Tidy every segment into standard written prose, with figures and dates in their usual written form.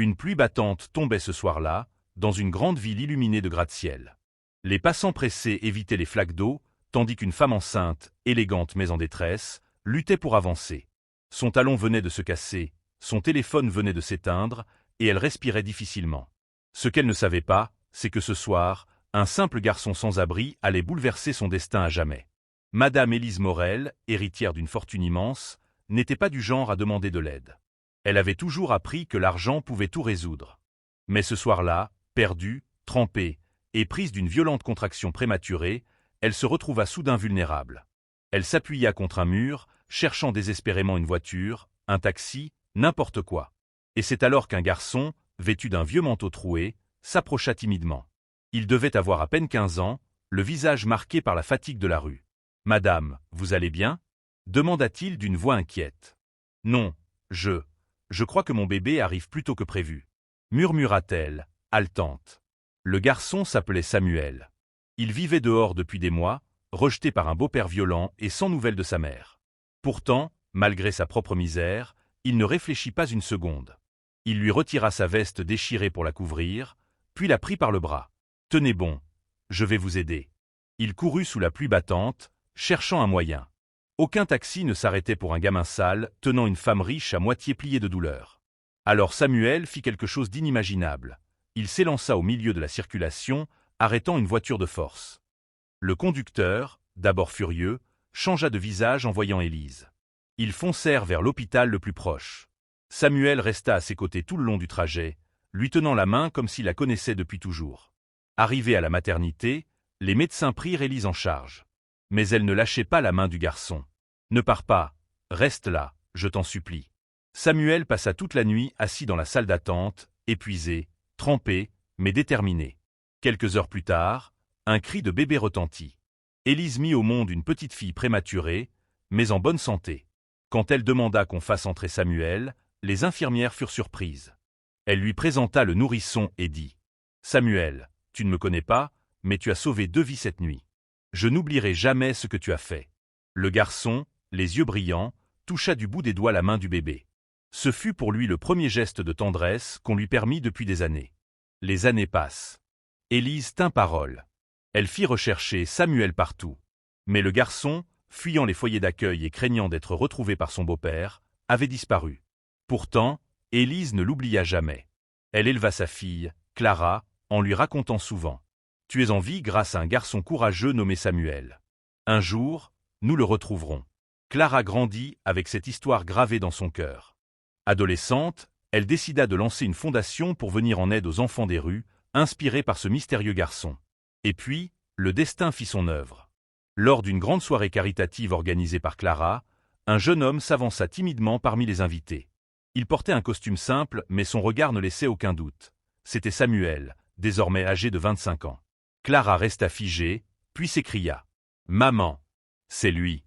Une pluie battante tombait ce soir-là, dans une grande ville illuminée de gratte-ciel. Les passants pressés évitaient les flaques d'eau, tandis qu'une femme enceinte, élégante mais en détresse, luttait pour avancer. Son talon venait de se casser, son téléphone venait de s'éteindre, et elle respirait difficilement. Ce qu'elle ne savait pas, c'est que ce soir, un simple garçon sans abri allait bouleverser son destin à jamais. Madame Élise Morel, héritière d'une fortune immense, n'était pas du genre à demander de l'aide. Elle avait toujours appris que l'argent pouvait tout résoudre. Mais ce soir-là, perdue, trempée, et prise d'une violente contraction prématurée, elle se retrouva soudain vulnérable. Elle s'appuya contre un mur, cherchant désespérément une voiture, un taxi, n'importe quoi. Et c'est alors qu'un garçon, vêtu d'un vieux manteau troué, s'approcha timidement. Il devait avoir à peine 15 ans, le visage marqué par la fatigue de la rue. « Madame, vous allez bien » demanda-t-il d'une voix inquiète. « Non, je crois que mon bébé arrive plus tôt que prévu » murmura-t-elle, haletante. Le garçon s'appelait Samuel. Il vivait dehors depuis des mois, rejeté par un beau-père violent et sans nouvelles de sa mère. Pourtant, malgré sa propre misère, il ne réfléchit pas une seconde. Il lui retira sa veste déchirée pour la couvrir, puis la prit par le bras. « Tenez bon, je vais vous aider. » Il courut sous la pluie battante, cherchant un moyen. Aucun taxi ne s'arrêtait pour un gamin sale, tenant une femme riche à moitié pliée de douleur. Alors Samuel fit quelque chose d'inimaginable. Il s'élança au milieu de la circulation, arrêtant une voiture de force. Le conducteur, d'abord furieux, changea de visage en voyant Élise. Ils foncèrent vers l'hôpital le plus proche. Samuel resta à ses côtés tout le long du trajet, lui tenant la main comme s'il la connaissait depuis toujours. Arrivée à la maternité, les médecins prirent Élise en charge. Mais elle ne lâchait pas la main du garçon. « Ne pars pas, reste là, je t'en supplie. » Samuel passa toute la nuit assis dans la salle d'attente, épuisé, trempé, mais déterminé. Quelques heures plus tard, un cri de bébé retentit. Élise mit au monde une petite fille prématurée, mais en bonne santé. Quand elle demanda qu'on fasse entrer Samuel, les infirmières furent surprises. Elle lui présenta le nourrisson et dit « Samuel, tu ne me connais pas, mais tu as sauvé 2 vies cette nuit. Je n'oublierai jamais ce que tu as fait. » Le garçon, les yeux brillants, toucha du bout des doigts la main du bébé. Ce fut pour lui le premier geste de tendresse qu'on lui permit depuis des années. Les années passent. Élise tint parole. Elle fit rechercher Samuel partout. Mais le garçon, fuyant les foyers d'accueil et craignant d'être retrouvé par son beau-père, avait disparu. Pourtant, Élise ne l'oublia jamais. Elle éleva sa fille, Clara, en lui racontant souvent. « Tu es en vie grâce à un garçon courageux nommé Samuel. Un jour, nous le retrouverons. » Clara grandit avec cette histoire gravée dans son cœur. Adolescente, elle décida de lancer une fondation pour venir en aide aux enfants des rues, inspirée par ce mystérieux garçon. Et puis, le destin fit son œuvre. Lors d'une grande soirée caritative organisée par Clara, un jeune homme s'avança timidement parmi les invités. Il portait un costume simple, mais son regard ne laissait aucun doute. C'était Samuel, désormais âgé de 25 ans. Clara resta figée, puis s'écria « Maman, c'est lui !»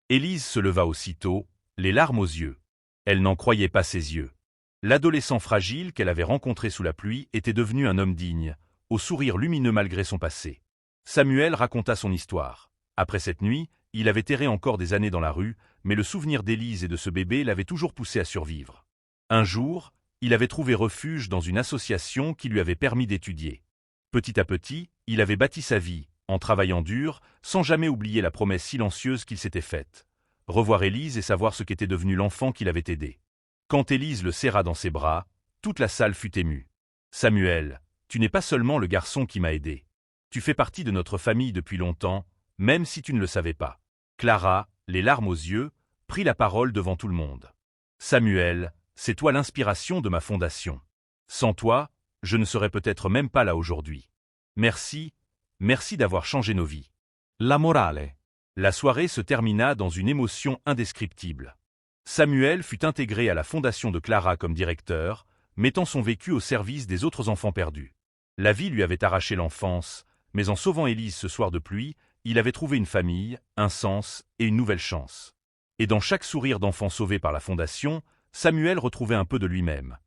Élise se leva aussitôt, les larmes aux yeux. Elle n'en croyait pas ses yeux. L'adolescent fragile qu'elle avait rencontré sous la pluie était devenu un homme digne, au sourire lumineux malgré son passé. Samuel raconta son histoire. Après cette nuit, il avait erré encore des années dans la rue, mais le souvenir d'Élise et de ce bébé l'avait toujours poussé à survivre. Un jour, il avait trouvé refuge dans une association qui lui avait permis d'étudier. Petit à petit, il avait bâti sa vie, en travaillant dur, sans jamais oublier la promesse silencieuse qu'il s'était faite. Revoir Élise et savoir ce qu'était devenu l'enfant qu'il avait aidé. Quand Élise le serra dans ses bras, toute la salle fut émue. « Samuel, tu n'es pas seulement le garçon qui m'a aidé. Tu fais partie de notre famille depuis longtemps, même si tu ne le savais pas. » Clara, les larmes aux yeux, prit la parole devant tout le monde. « Samuel, c'est toi l'inspiration de ma fondation. Sans toi, je ne serais peut-être même pas là aujourd'hui. Merci, merci d'avoir changé nos vies. » La morale. La soirée se termina dans une émotion indescriptible. Samuel fut intégré à la fondation de Clara comme directeur, mettant son vécu au service des autres enfants perdus. La vie lui avait arraché l'enfance, mais en sauvant Élise ce soir de pluie, il avait trouvé une famille, un sens et une nouvelle chance. Et dans chaque sourire d'enfant sauvé par la fondation, Samuel retrouvait un peu de lui-même.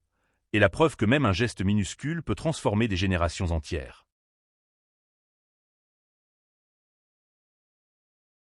Et la preuve que même un geste minuscule peut transformer des générations entières.